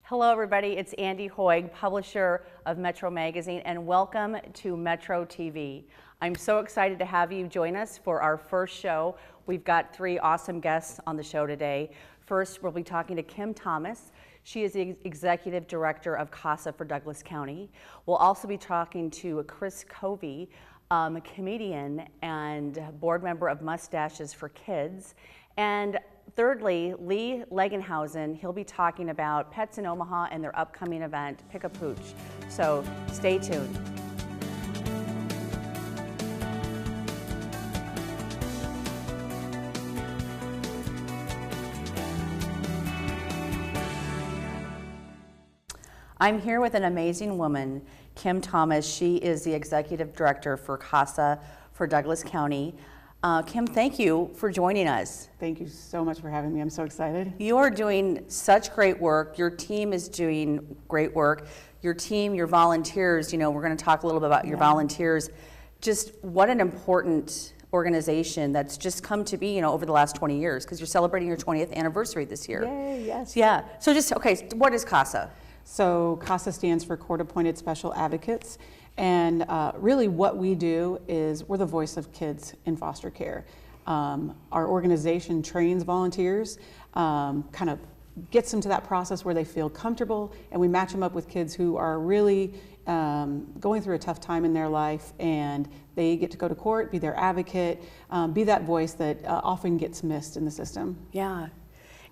Hello everybody, it's Andy Hoig, publisher of Metro Magazine, and welcome to Metro TV. I'm so excited to have you join us for our first show. We've got three awesome guests on the show today. First, we'll be talking to Kim Thomas. She is the Executive Director of CASA for Douglas County. We'll also be talking to Chris Covey, a comedian and board member of Mustaches for Kids. And thirdly, Lee Legenhausen, he'll be talking about Pets in Omaha and their upcoming event, Pick a Pooch. So stay tuned. I'm here with an amazing woman, Kim Thomas. She is the Executive Director for CASA for Douglas County. Kim, thank you for joining us. Thank you so much for having me. I'm so excited. You are doing such great work. Your team is doing great work. Your team, your volunteers, we're going to talk a little bit about your volunteers. Just what an important organization that's just come to be, over the last 20 years, because you're celebrating your 20th anniversary this year. Yay, yes. Yeah. So what is CASA? So CASA stands for Court Appointed Special Advocates. And really what we do is we're the voice of kids in foster care. Our organization trains volunteers, kind of gets them to that process where they feel comfortable, and we match them up with kids who are really going through a tough time in their life, and they get to go to court, be their advocate, be that voice that often gets missed in the system. Yeah.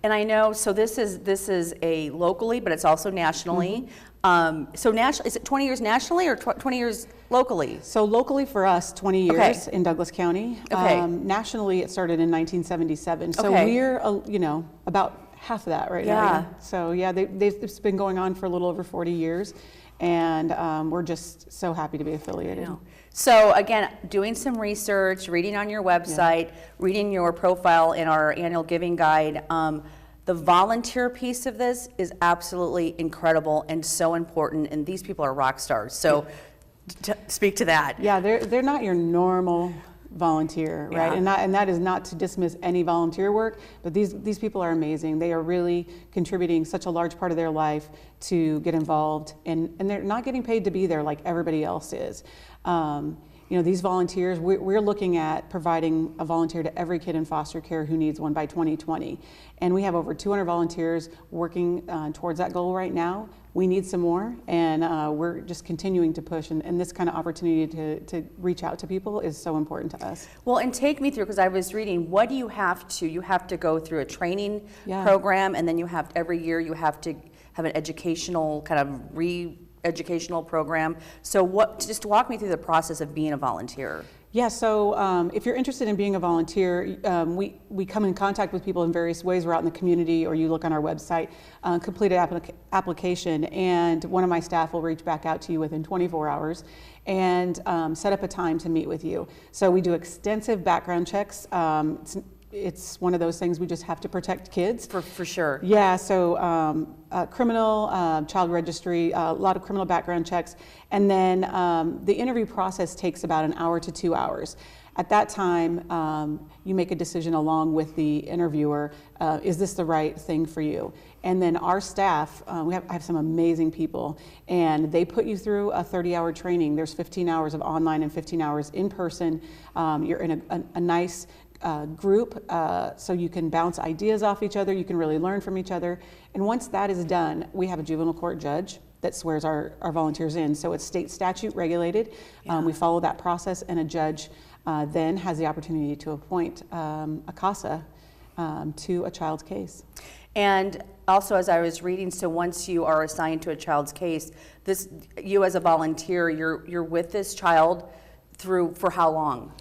And I know, so this is a locally, but it's also nationally. So is it 20 years nationally or 20 years locally? So locally for us, 20 years in Douglas County. Okay. Nationally, it started in 1977. So we're, about half of that right now. So yeah, it's been going on for a little over 40 years. And we're just so happy to be affiliated. So again, doing some research, reading on your website, reading your profile in our annual giving guide, the volunteer piece of this is absolutely incredible and so important, and these people are rock stars. So speak to that. Yeah, they're not your normal volunteer, right? And that is not to dismiss any volunteer work, but these people are amazing. They are really contributing such a large part of their life to get involved, and they're not getting paid to be there like everybody else is. These volunteers, we're looking at providing a volunteer to every kid in foster care who needs one by 2020. And we have over 200 volunteers working towards that goal right now. We need some more, and we're just continuing to push, and this kind of opportunity to reach out to people is so important to us. Well, and take me through, because I was reading, what do you have to go through a training program, and then every year you have to have an educational kind of educational program. So just walk me through the process of being a volunteer. Yeah, so if you're interested in being a volunteer, we come in contact with people in various ways. We're out in the community, or you look on our website, complete an application, and one of my staff will reach back out to you within 24 hours and set up a time to meet with you. So we do extensive background checks. It's one of those things, we just have to protect kids. For sure. Yeah, so criminal, child registry, a lot of criminal background checks. And then the interview process takes about an hour to 2 hours. At that time, you make a decision along with the interviewer, is this the right thing for you? And then our staff, I have some amazing people, and they put you through a 30-hour training. There's 15 hours of online and 15 hours in person. You're in a nice group, so you can bounce ideas off each other, you can really learn from each other. And once that is done, we have a juvenile court judge that swears our volunteers in. So it's state statute regulated. We follow that process, and a judge then has the opportunity to appoint a CASA to a child's case. And also, as I was reading, so once you are assigned to a child's case, you as a volunteer, you're with this child for how long?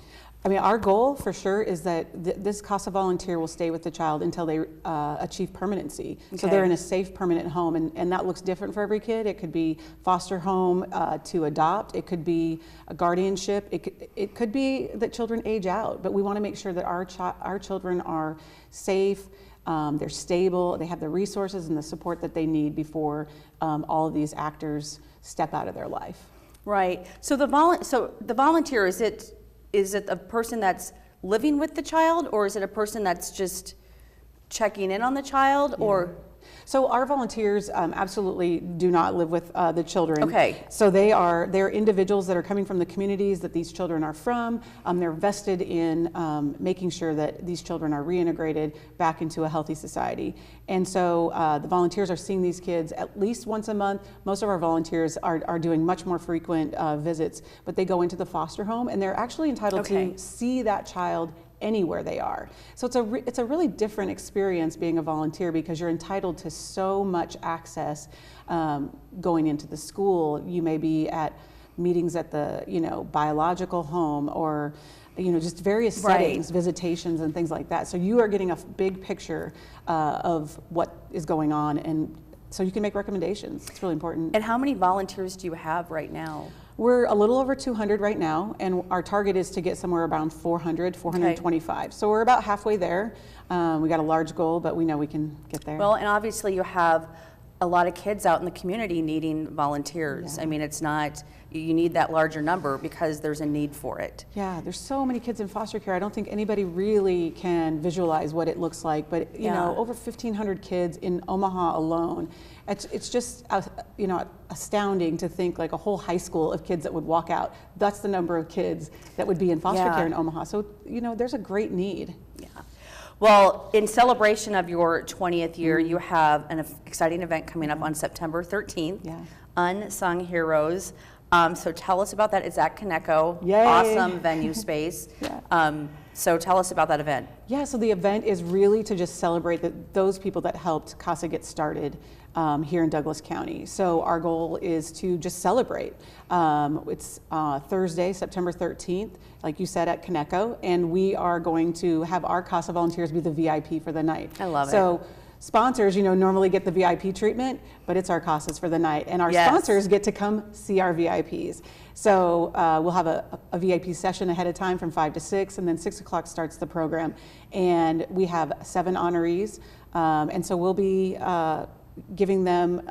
I mean, our goal for sure is that this CASA volunteer will stay with the child until they achieve permanency. Okay. So they're in a safe, permanent home, and that looks different for every kid. It could be foster home to adopt. It could be a guardianship. It could be that children age out, but we want to make sure that our children are safe, they're stable, they have the resources and the support that they need before all of these actors step out of their life. Right. So the volunteer, is it a person that's living with the child, or is it a person that's just checking in on the child? Yeah. Or So our volunteers absolutely do not live with the children. Okay. So they're individuals that are coming from the communities that these children are from. They're vested in making sure that these children are reintegrated back into a healthy society. And so the volunteers are seeing these kids at least once a month. Most of our volunteers are doing much more frequent visits, but they go into the foster home and they're actually entitled to see that child anywhere they are. So it's a really different experience being a volunteer because you're entitled to so much access going into the school. You may be at meetings at the biological home or just various settings, visitations and things like that. So you are getting a big picture of what is going on, and so you can make recommendations. It's really important. And how many volunteers do you have right now? We're a little over 200 right now, and our target is to get somewhere around 400, 425. So we're about halfway there. We got a large goal, but we know we can get there. Well, and obviously you have a lot of kids out in the community needing volunteers. I mean, it's not, you need that larger number because there's a need for it. Yeah, there's so many kids in foster care. I don't think anybody really can visualize what it looks like, but over 1,500 kids in Omaha alone. It's just astounding to think like a whole high school of kids that would walk out. That's the number of kids that would be in foster care in Omaha. So there's a great need. Yeah. Well, in celebration of your 20th year, you have an exciting event coming up on September 13th. Yeah. Unsung Heroes. So tell us about that. It's at Coneco. Yay. Awesome venue space. So tell us about that event. Yeah, so the event is really to just celebrate those people that helped CASA get started here in Douglas County. So our goal is to just celebrate. It's Thursday, September 13th, like you said, at Coneco, and we are going to have our CASA volunteers be the VIP for the night. I love it. So sponsors, normally get the VIP treatment, but it's our CASAs for the night, and our sponsors get to come see our VIPs. So we'll have a VIP session ahead of time from 5 to 6, and then 6 o'clock starts the program. And we have 7 honorees, and so we'll be giving them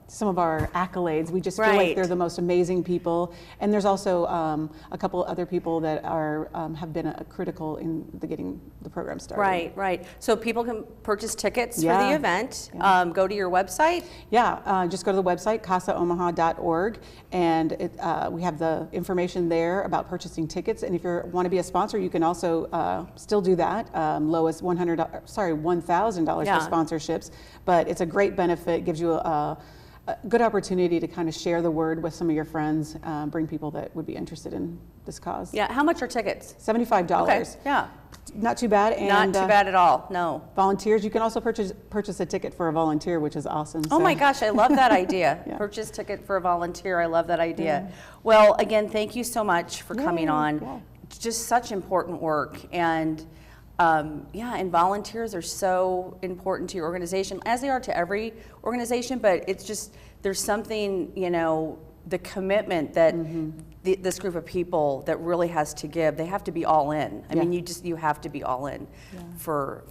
some of our accolades. We just feel like they're the most amazing people. And there's also a couple other people that are have been critical in getting the program started. Right. So people can purchase tickets for the event. Go to your website. Just go to the website, casaomaha.org, and we have the information there about purchasing tickets. And if you want to be a sponsor, you can also still do that. Lowest $1,000 for sponsorships, but it's a great benefit, gives you a good opportunity to kind of share the word with some of your friends, bring people that would be interested in this cause. Yeah, how much are tickets? $75. Okay, yeah. Not too bad. And not too bad at all, no. Volunteers, you can also purchase a ticket for a volunteer, which is awesome. Oh my gosh, I love that idea. Purchase ticket for a volunteer, I love that idea. Well, again, thank you so much for coming on. Just such important work, and and volunteers are so important to your organization, as they are to every organization, but it's just, there's something, the commitment that this group of people that really has to give, they have to be all in. I mean, you have to be all in for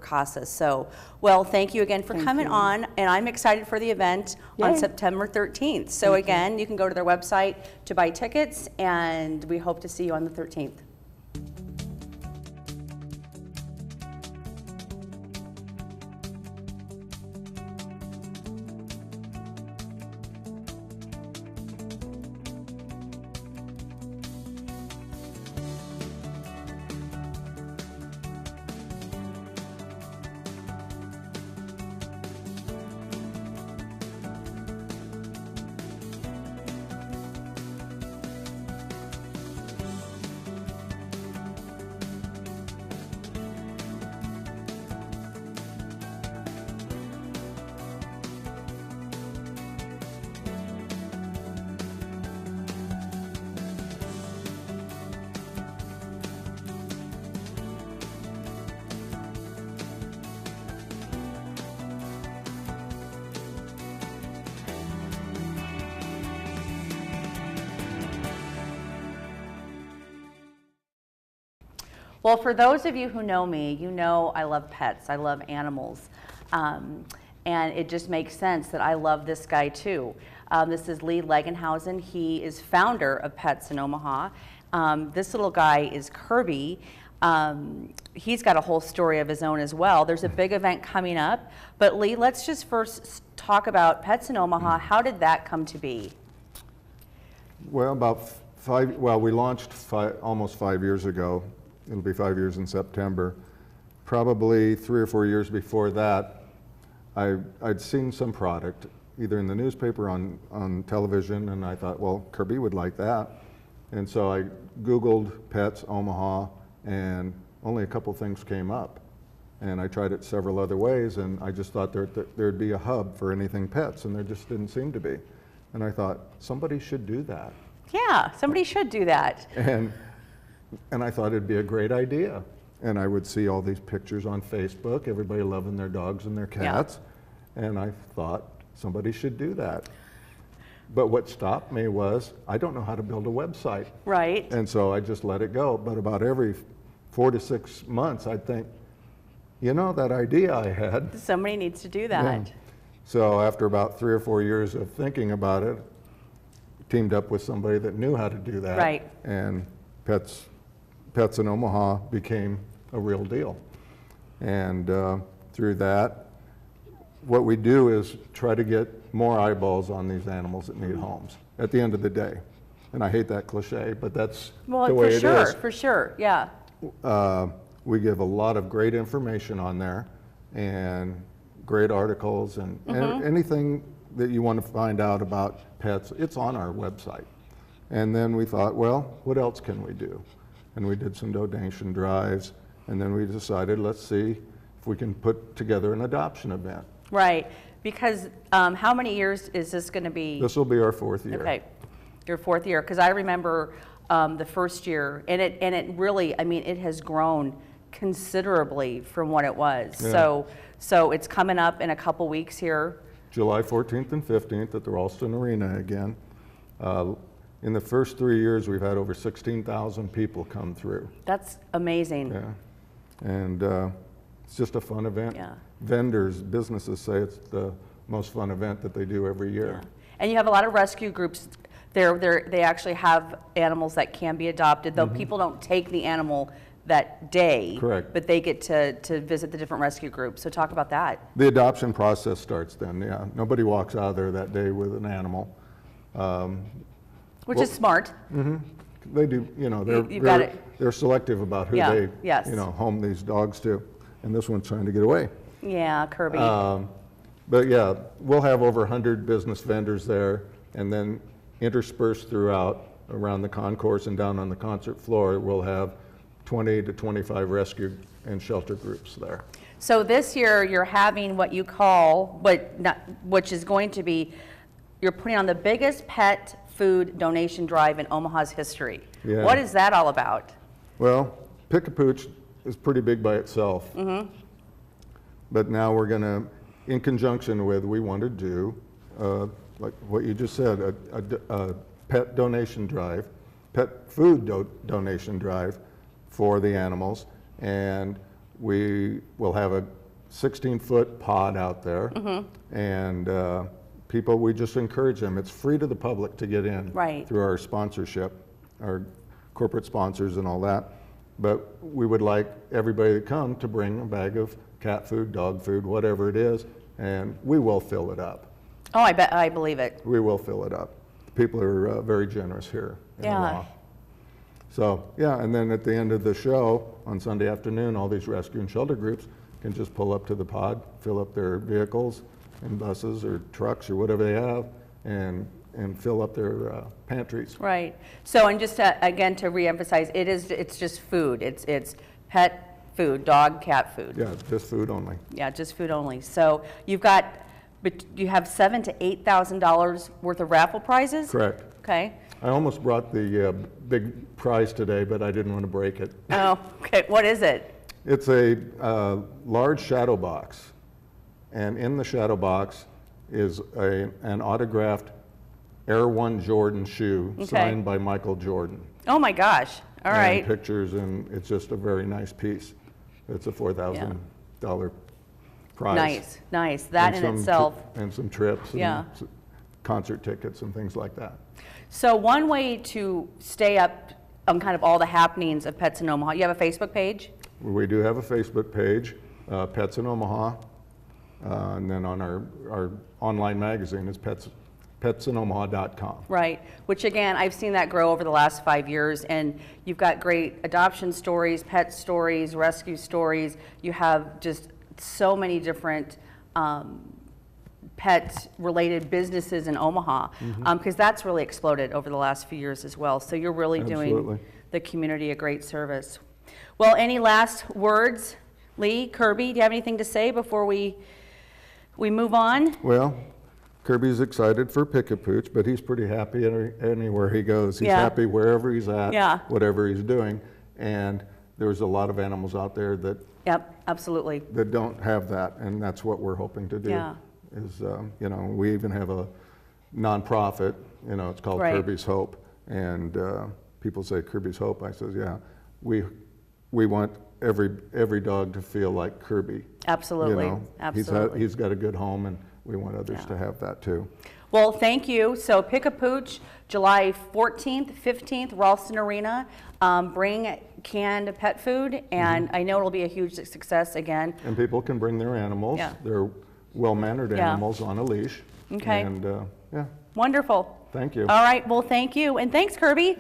CASA. So, well, thank you again for coming on, and I'm excited for the event on September 13th. So again, you can go to their website to buy tickets, and we hope to see you on the 13th. Well, for those of you who know me, you know I love pets. I love animals. And it just makes sense that I love this guy too. This is Lee Legenhausen. He is founder of Pets in Omaha. This little guy is Kirby. He's got a whole story of his own as well. There's a big event coming up, but Lee, let's just first talk about Pets in Omaha. How did that come to be? Well, we launched almost 5 years ago. It'll be 5 years in September. Probably 3 or 4 years before that, I'd seen some product, either in the newspaper or on television, and I thought, well, Kirby would like that. And so I Googled Pets Omaha, and only a couple things came up. And I tried it several other ways, and I just thought there'd be a hub for anything pets, and there just didn't seem to be. And I thought, somebody should do that. Yeah, somebody should do that. And I thought it'd be a great idea. And I would see all these pictures on Facebook, everybody loving their dogs and their cats. Yeah. And I thought, somebody should do that. But what stopped me was, I don't know how to build a website. Right. And so I just let it go. But about every 4 to 6 months, I'd think, you know, that idea I had. Somebody needs to do that. Yeah. So after about 3 or 4 years of thinking about it, teamed up with somebody that knew how to do that. Right. And Pets in Omaha became a real deal. And through that, what we do is try to get more eyeballs on these animals that need homes at the end of the day. And I hate that cliche, but that's the way it is. For sure, yeah. We give a lot of great information on there and great articles and anything that you want to find out about pets, it's on our website. And then we thought, well, what else can we do? And we did some donation drives, and then we decided, let's see if we can put together an adoption event. Right, because how many years is this going to be? This will be our 4th year. Okay, your 4th year, because I remember the first year, and it really, I mean, it has grown considerably from what it was. Yeah. So it's coming up in a couple weeks here. July 14th and 15th at the Ralston Arena again. In the first 3 years, we've had over 16,000 people come through. That's amazing. Yeah, and it's just a fun event. Yeah. Vendors, businesses say it's the most fun event that they do every year. Yeah. And you have a lot of rescue groups. They actually have animals that can be adopted, though people don't take the animal that day. Correct. But they get to visit the different rescue groups. So talk about that. The adoption process starts then, yeah. Nobody walks out of there that day with an animal. Which is smart. They do, you know, they're selective about who they, you know, home these dogs to. And this one's trying to get away. Yeah, Kirby. But yeah, we'll have over 100 business vendors there, and then interspersed throughout around the concourse and down on the concert floor, we'll have 20 to 25 rescue and shelter groups there. So this year you're having what you call, which is going to be, you're putting on the biggest pet food donation drive in Omaha's history. Yeah. What is that all about? Well, Pick-a-Pooch is pretty big by itself. But now we're going to, in conjunction with, we want to do, like what you just said, a pet donation drive, pet food donation drive for the animals. And we will have a 16-foot pod out there. And people, we just encourage them. It's free to the public to get in through our sponsorship, our corporate sponsors and all that. But we would like everybody that come to bring a bag of cat food, dog food, whatever it is, and we will fill it up. Oh, I believe it. We will fill it up. People are very generous here in Omaha. So, yeah, and then at the end of the show on Sunday afternoon, all these rescue and shelter groups can just pull up to the pod, fill up their vehicles and buses or trucks or whatever they have, and fill up their pantries. Right. So, and just again to reemphasize, it's just food. It's pet food, dog, cat food. Yeah, just food only. Yeah, just food only. So you have $7,000 to $8,000 worth of raffle prizes. Correct. Okay. I almost brought the big prize today, but I didn't want to break it. Oh, okay. What is it? It's a large shadow box, and in the shadow box is an autographed Air One Jordan shoe signed by Michael Jordan. Oh my gosh! All right. And pictures, and it's just a very nice piece. It's a $4,000 prize. Nice, nice. That in itself. And some trips. And concert tickets and things like that. So one way to stay up on kind of all the happenings of Pets in Omaha. You have a Facebook page? We do have a Facebook page, Pets in Omaha, and then on our online magazine is petsinomaha.com. Right, which again, I've seen that grow over the last 5 years, and you've got great adoption stories, pet stories, rescue stories. You have just so many different pet-related businesses in Omaha, because that's really exploded over the last few years as well. So you're really doing the community a great service. Well, any last words? Lee, Kirby, do you have anything to say before we move on? Well, Kirby's excited for Pick-a-Pooch, but he's pretty happy anywhere he goes. He's happy wherever he's at, whatever he's doing. And there's a lot of animals out there that absolutely, that don't have that, and that's what we're hoping to do. Is you know, we even have a nonprofit. You know, it's called Kirby's Hope, and people say Kirby's Hope. I says, yeah, we want every dog to feel like Kirby. Absolutely, you know, absolutely. He's got a good home, and we want others to have that too. Well, thank you. So Pick-a-Pooch, July 14th, 15th, Ralston Arena. Bring canned pet food, and I know it'll be a huge success again. And people can bring their animals. They're well-mannered animals on a leash. Okay. And yeah. Wonderful. Thank you. All right. Well, thank you. And thanks, Kirby.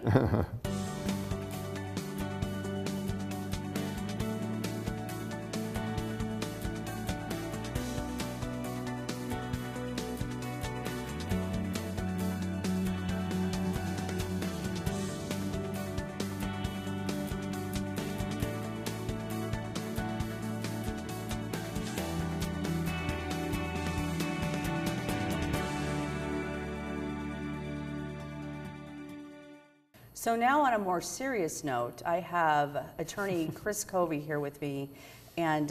So now on a more serious note, I have attorney Chris Covey here with me. And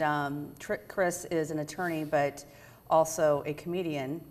Chris is an attorney, but also a comedian,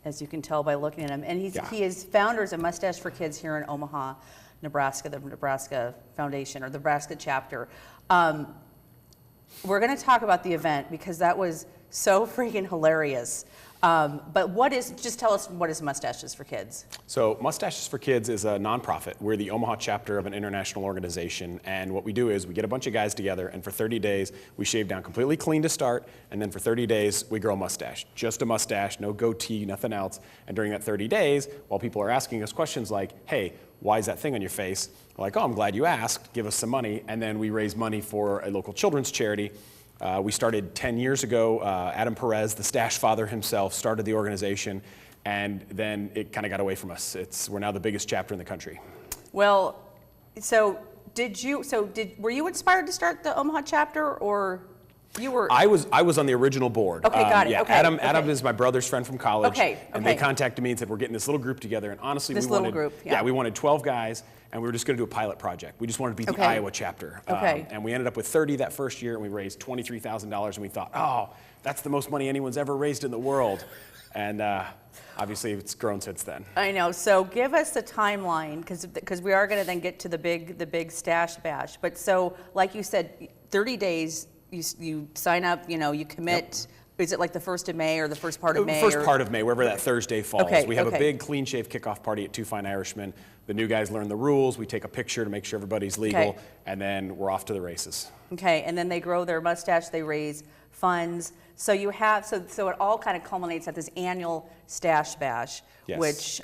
as you can tell by looking at him. And he is founders of Mustache for Kids here in Omaha, Nebraska, the Nebraska Foundation, or the Nebraska chapter. We're gonna talk about the event because that was so freaking hilarious. But just tell us, what is Mustaches for Kids? So Mustaches for Kids is a nonprofit. We're the Omaha chapter of an international organization, and what we do is we get a bunch of guys together, and for 30 days we shave down completely clean to start, and then for 30 days we grow a mustache. Just a mustache, no goatee, nothing else. And during that 30 days, while people are asking us questions like, hey, why is that thing on your face? We're like, oh, I'm glad you asked, give us some money, and then we raise money for a local children's charity. We started 10 years ago. Adam Perez, the stash father himself, started the organization, and then it kind of got away from us. We're now the biggest chapter in the country. Well, were you inspired to start the Omaha chapter, or you were? I was on the original board. Okay, got it. Yeah, okay, Adam is my brother's friend from college. Okay, and they contacted me and said, we're getting this little group together, and honestly, we wanted 12 guys, and we were just going to do a pilot project. We just wanted to be the Iowa chapter. And we ended up with 30 that first year, and we raised $23,000, and we thought, oh, that's the most money anyone's ever raised in the world. And obviously, it's grown since then. I know. So give us the timeline, because we are going to then get to the big stash bash. But so, like you said, 30 days. You sign up. You commit. Yep. Is it like the 1st of May or the first part of May? First part of May, wherever that Thursday falls. We have a big clean shave kickoff party at Two Fine Irishmen. The new guys learn the rules. We take a picture to make sure everybody's legal, and then we're off to the races. Okay, and then they grow their mustache. They raise funds. So you have so it all kind of culminates at this annual stash bash, which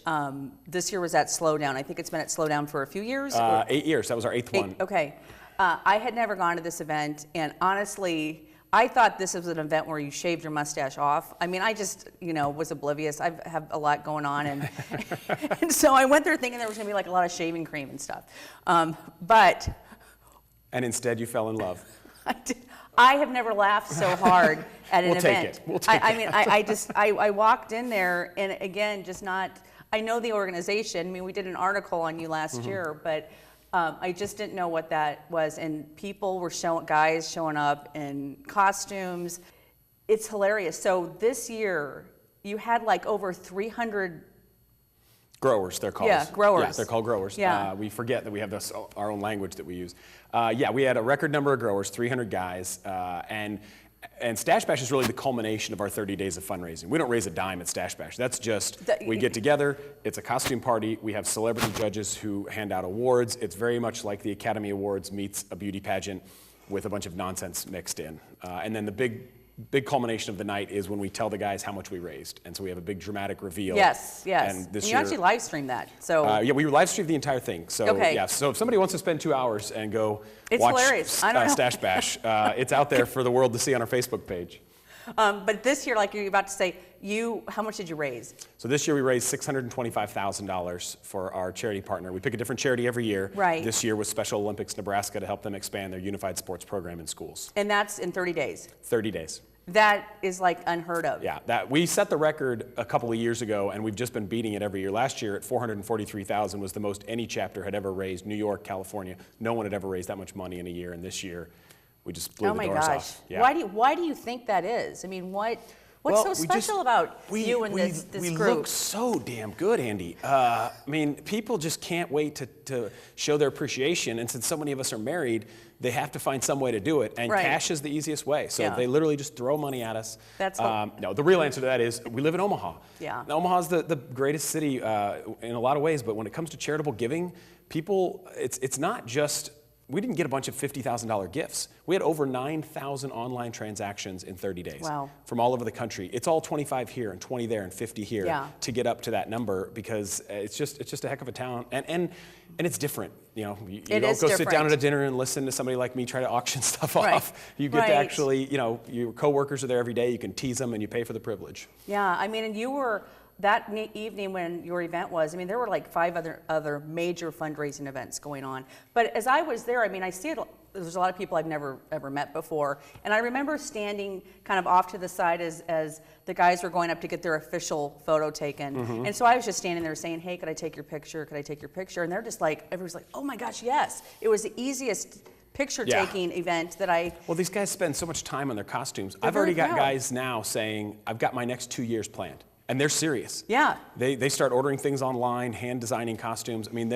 this year was at Slowdown. I think it's been at Slowdown for a few years. 8 years. That was our 8th one. Okay. I had never gone to this event, and honestly, I thought this was an event where you shaved your mustache off. I mean, I just, was oblivious. I have a lot going on, and so I went there thinking there was going to be like a lot of shaving cream and stuff. And instead, you fell in love. I have never laughed so hard at an event. We'll take it. I walked in there, and again, I know the organization. I mean, we did an article on you last year, but I just didn't know what that was, and people were guys showing up in costumes. It's hilarious. So this year, you had like over 300 growers, they're called. Yeah, growers. Yeah, they're called growers. Yeah. We forget that we have our own language that we use. We had a record number of growers, 300 guys, and And Stash Bash is really the culmination of our 30 days of fundraising. We don't raise a dime at Stash Bash. That's just, we get together, it's a costume party, we have celebrity judges who hand out awards. It's very much like the Academy Awards meets a beauty pageant with a bunch of nonsense mixed in. And then the big culmination of the night is when we tell the guys how much we raised. And so we have a big dramatic reveal. Yes. And you actually live stream that. So yeah, we live stream the entire thing. So yeah, so if somebody wants to spend 2 hours and go watch Stash Bash, it's out there for the world to see on our Facebook page. But this year, like you're about to say, how much did you raise? So this year we raised $625,000 for our charity partner. We pick a different charity every year. Right. This year was Special Olympics Nebraska to help them expand their unified sports program in schools. And that's in 30 days? 30 days. That is like unheard of. Yeah, we set the record a couple of years ago, and we've just been beating it every year. Last year at $443,000 was the most any chapter had ever raised. New York, California, no one had ever raised that much money in a year, and this year we just blew the doors off. Yeah. Why do you think that is? I mean, what's so special about you and this group? We look so damn good, Andy. I mean, people just can't wait to show their appreciation, and since so many of us are married, they have to find some way to do it, and cash is the easiest way. So they literally just throw money at us. No, the real answer to that is we live in Omaha. Yeah. Now, Omaha's the greatest city in a lot of ways, but when it comes to charitable giving, people, it's not just, we didn't get a bunch of $50,000 gifts. We had over 9,000 online transactions in 30 days from all over the country. It's all 25 here and 20 there and 50 here to get up to that number, because it's just a heck of a town, and it's different. You know, you don't go sit down at a dinner and listen to somebody like me try to auction stuff off. You get to actually, you know, your coworkers are there every day. You can tease them and you pay for the privilege. Yeah, I mean, and you were, that evening when your event was, I mean, there were like 5 other major fundraising events going on. But as I was there, I mean, I see it, there's a lot of people I've never ever met before. And I remember standing kind of off to the side as the guys were going up to get their official photo taken. And so I was just standing there saying, hey, could I take your picture? Could I take your picture? And they're just like, everyone's like, oh my gosh, yes. It was the easiest picture-taking event that I... Well, these guys spend so much time on their costumes. I've already got guys now saying, I've got my next 2 years planned. And they're serious. Yeah. They start ordering things online, hand designing costumes. I mean,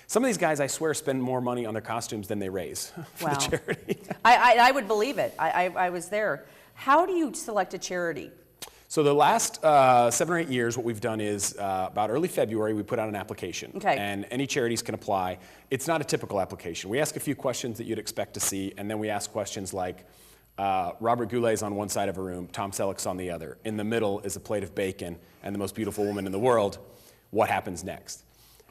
some of these guys, I swear, spend more money on their costumes than they raise for the charity. I would believe it. I was there. How do you select a charity? So the last 7 or 8 years, what we've done is about early February, we put out an application. And any charities can apply. It's not a typical application. We ask a few questions that you'd expect to see, and then we ask questions like, Robert Goulet's on one side of a room, Tom Selleck's on the other. In the middle is a plate of bacon and the most beautiful woman in the world. What happens next?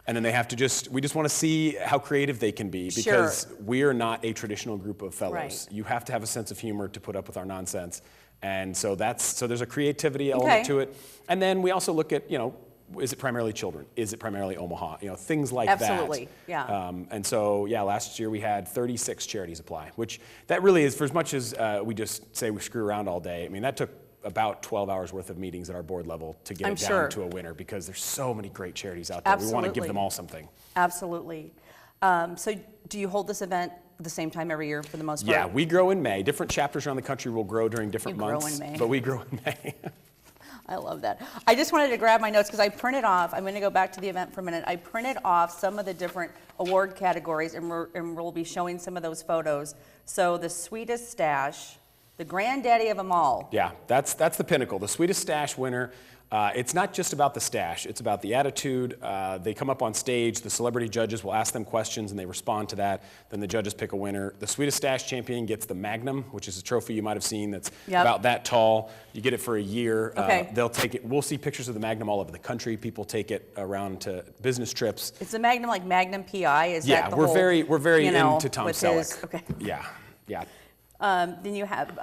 And then they have to we just want to see how creative they can be, because we're not a traditional group of fellows. You have to have a sense of humor to put up with our nonsense. And so there's a creativity element to it. And then we also look at, you know, is it primarily children? Is it primarily Omaha? You know, things like that. Absolutely, yeah. And so, yeah, last year we had 36 charities apply, which that really is, for as much as we just say we screw around all day, I mean, that took about 12 hours worth of meetings at our board level to get it down to a winner, because there's so many great charities out there. We want to give them all something. Absolutely. So do you hold this event at the same time every year for the most part? Yeah, we grow in May. Different chapters around the country will grow during different months. Grow in May. But we grow in May. I love that. I just wanted to grab my notes because I printed off, I'm going to go back to the event for a minute. I printed off some of the different award categories, and we'll be showing some of those photos. So the sweetest stash, the granddaddy of them all. Yeah, that's the pinnacle. The sweetest stash winner. It's not just about the stash, it's about the attitude. They come up on stage, the celebrity judges will ask them questions and they respond to that. Then the judges pick a winner. The sweetest stash champion gets the Magnum, which is a trophy you might have seen that's about that tall. You get it for a year. They'll take it. We'll see pictures of the Magnum all over the country. People take it around to business trips. It's the Magnum like Magnum PI? Is that the we're whole, very know, into Tom Selleck. Yeah. Then you have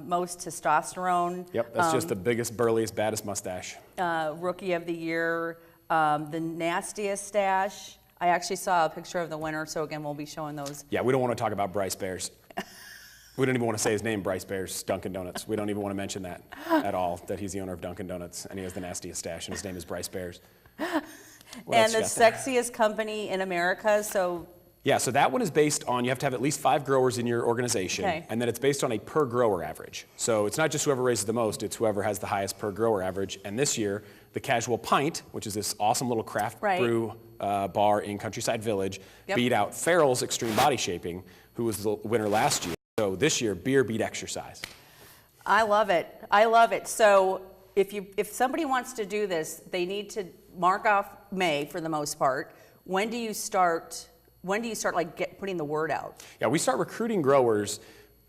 most testosterone. Yep, that's just the biggest, burliest, baddest mustache. Rookie of the year, the nastiest stash. I actually saw a picture of the winner, so again, we'll be showing those. Yeah, we don't want to talk about Bryce Bears. We don't even want to say his name, Bryce Bears, Dunkin' Donuts. We don't even want to mention that at all, that he's the owner of Dunkin' Donuts, and he has the nastiest stash, and his name is Bryce Bears. And the sexiest company in America, so... Yeah, so that one is based on, you have to have at least 5 growers in your organization, and then it's based on a per grower average. So it's not just whoever raises the most, it's whoever has the highest per grower average. And this year, the Casual Pint, which is this awesome little craft brew bar in Countryside Village, beat out Farrell's Extreme Body Shaping, who was the winner last year. So this year, beer beat exercise. I love it. I love it. So if somebody wants to do this, they need to mark off May for the most part. When do you start like putting the word out? Yeah, we start recruiting growers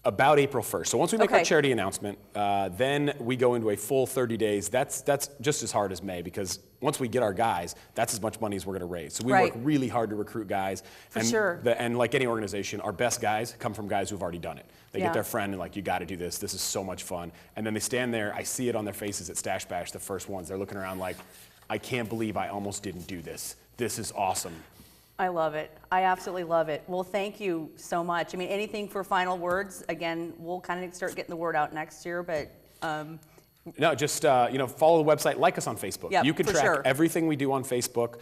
about April 1st. So once we make our charity announcement, then we go into a full 30 days. That's just as hard as May, because once we get our guys, that's as much money as we're going to raise. So we work really hard to recruit guys. And like any organization, our best guys come from guys who've already done it. They get their friend and like, you got to do this. This is so much fun. And then they stand there. I see it on their faces at Stash Bash, the first ones. They're looking around like, I can't believe I almost didn't do this. This is awesome. I love it. I absolutely love it. Well, thank you so much. I mean, anything for final words? Again, we'll kind of start getting the word out next year, but... No, just follow the website, like us on Facebook. Yep, you can track everything we do on Facebook.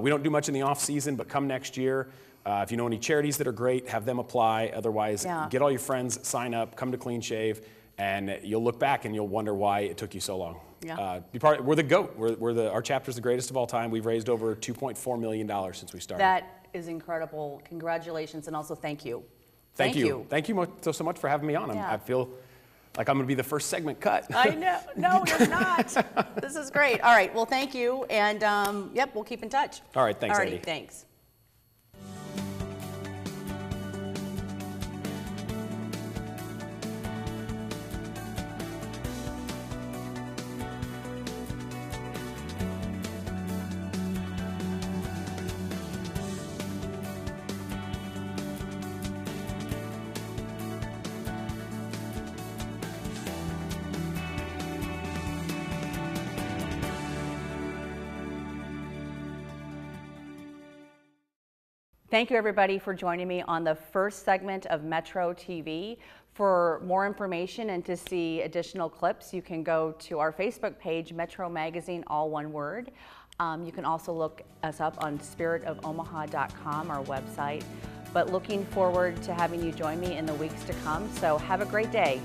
We don't do much in the off season, but come next year, if you know any charities that are great, have them apply. Otherwise, get all your friends, sign up, come to Clean Shave, and you'll look back and you'll wonder why it took you so long. Yeah. We're the GOAT. Our chapter's the greatest of all time. We've raised over $2.4 million since we started. That is incredible. Congratulations, and also thank you. Thank you so much for having me on. I feel like I'm going to be the first segment cut. I know. No, you're not. This is great. All right. Well, thank you. And, we'll keep in touch. All right. Thanks, Andy. Andy. Thanks. Thank you, everybody, for joining me on the first segment of Metro TV. For more information and to see additional clips, you can go to our Facebook page, Metro Magazine, all one word. You can also look us up on spiritofomaha.com, our website. But looking forward to having you join me in the weeks to come. So have a great day.